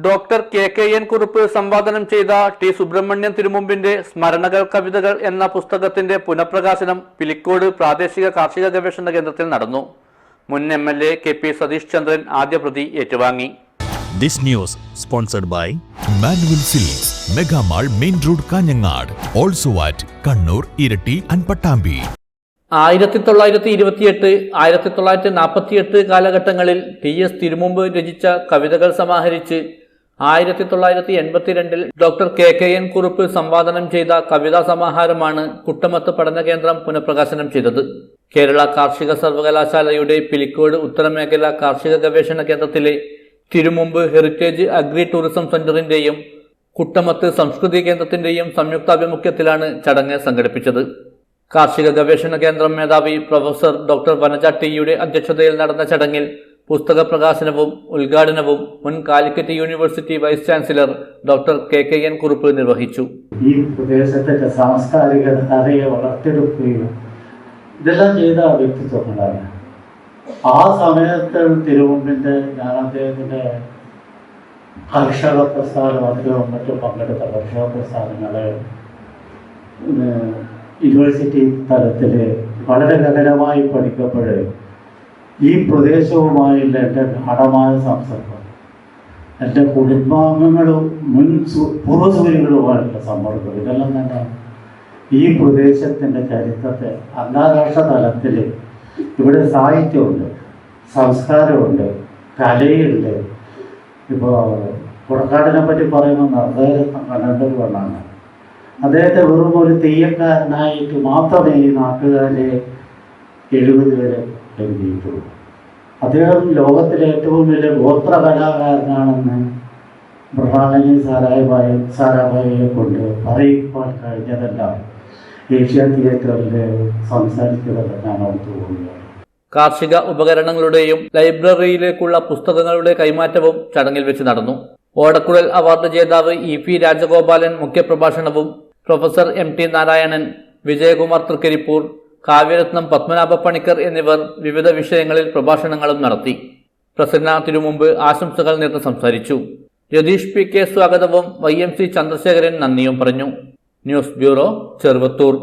Doctor K N. Kurup സംവാദനം ചെയ്ത T. Subrahmanyam തിരുമുമ്പിന്റെ സ്മരണകൾ കവിതകൾ എന്ന പുസ്തകത്തിന്റെ പുനഃപ്രകാശനം പിലിക്കോട് പ്രാദേശിക കാർഷിക ഗവേഷണ കേന്ദ്രത്തിൽ നടന്നു. മുൻ എം.എൽ.എ. കെ.പി. സതീഷ് ചന്ദ്രൻ ആദ്യ പ്രതി ഏറ്റുവാങ്ങി. This news sponsored by Manual Silks, Mega Mall, Main Road, Kanyanad, also at Kannur, Irati and Pattambi. 1928, 1948 കാലഘട്ടങ്ങളിൽ ടി.എസ്. തിരുമുമ്പ് രചിച്ച കവിതകൾ സമാഹരിച്ച് 1982 ഡോക്ടർ കെ.എൻ. കുറുപ്പ് സംവാദനം ചെയ്ത കവിതാ സമാഹാരമാണ് കുട്ടമത്ത് പഠന കേന്ദ്രം പുനഃപ്രകാശനം ചെയ്തത്. കേരള കാർഷിക സർവകലാശാലയുടെ പിലിക്കോട് ഉത്തരമേഖല കാർഷിക ഗവേഷണ കേന്ദ്രത്തിലെ Thirumumbu heritage agri tourism സെന്ററിന്റെയും Kuttamath സംസ്കൃതി കേന്ദ്രത്തിന്റെയും സംയുക്താഭിമുഖ്യത്തിലാണ് ചടങ്ങ് സംഘടിപ്പിച്ചത്. കാർഷിക ഗവേഷണ കേന്ദ്രം മേധാവി പ്രൊഫസർ ഡോക്ടർ വനജ ടി.യുടെ അധ്യക്ഷതയിൽ നടന്ന ചടങ്ങിൽ പുസ്തക പ്രകാശനവും ഉദ്ഘാടനവും മുൻ Calicut university vice chancellor doctor K N. Kurup നിർവഹിച്ചു. ഈ പ്രദേശത്തിന്റെ സാംസ്കാരിക ധാരയെ വളർത്തിയെടുക്കുകയും ഇതെല്ലാം ചെയ്ത വ്യക്തിത്വങ്ങളാണ്. ആ സമയത്ത് തിരുമുമ്പിന്റെ ഞാൻ അദ്ദേഹത്തിന്റെ കർഷക പ്രസ്ഥാനം അദ്ദേഹവും മറ്റും പങ്കെടുത്ത കർഷക പ്രസ്ഥാനങ്ങളെ യൂണിവേഴ്സിറ്റി തലത്തിൽ വളരെ ഗഹനമായി പഠിക്കപ്പോഴേ ഈ പ്രദേശവുമായുള്ള എൻ്റെ ഗാഠമായ സംസർഗം, എൻ്റെ കുടുംബാംഗങ്ങളും പൂർവ്വസൂരികളുമായിട്ടുള്ള സമ്മർദ്ദം, ഇതെല്ലാം തന്നെ ഈ പ്രദേശത്തിൻ്റെ ചരിത്രത്തെ അന്താരാഷ്ട്ര തലത്തിൽ ഇവിടെ സാഹിത്യമുണ്ട്, സംസ്കാരമുണ്ട്, കലയുണ്ട്. ഇപ്പോൾ കുടക്കാടിനെ പറ്റി പറയുമ്പോൾ നർത്തകരത്നം കണ്ടതുകൊണ്ടാണ് അദ്ദേഹത്തെ വെറും ഒരു തെയ്യക്കാരനായിട്ട് മാത്രമേ ഈ നാട്ടുകാരെ 70 വരെ എഴുതിയിട്ടുള്ളൂ. അദ്ദേഹം ലോകത്തിലെ ഏറ്റവും വലിയ ഗോത്ര കലാകാരനാണെന്ന് മൃണാളിനി സാരാഭായിയെ കൊണ്ട് പറയിക്കാൻ കഴിഞ്ഞതെല്ലാം ഏഷ്യ തിയേറ്ററിൽ സംസാരിച്ചതല്ല ഞാൻ ഓർത്തു പോകുകയാണ്. കാർഷിക ഉപകരണങ്ങളുടെയും ലൈബ്രറിയിലേക്കുള്ള പുസ്തകങ്ങളുടെ കൈമാറ്റവും ചടങ്ങിൽ വെച്ച് നടന്നു. ഓടക്കുഴൽ അവാർഡ് ജേതാവ് ഇ.പി. രാജഗോപാലൻ മുഖ്യപ്രഭാഷണവും പ്രൊഫസർ എം.ടി. നാരായണൻ, വിജയകുമാർ തൃക്കരിപ്പൂർ, കാവ്യരത്നം പത്മനാഭ പണിക്കർ എന്നിവർ വിവിധ വിഷയങ്ങളിൽ പ്രഭാഷണങ്ങളും നടത്തി. പ്രസന്ന തിരുമുമ്പ് ആശംസകൾ നേർന്ന് സംസാരിച്ചു. രതീഷ് പി.കെ. സ്വാഗതവും Y.M.C. ചന്ദ്രശേഖരൻ നന്ദിയും പറഞ്ഞു. News bureau, Cheruvathur.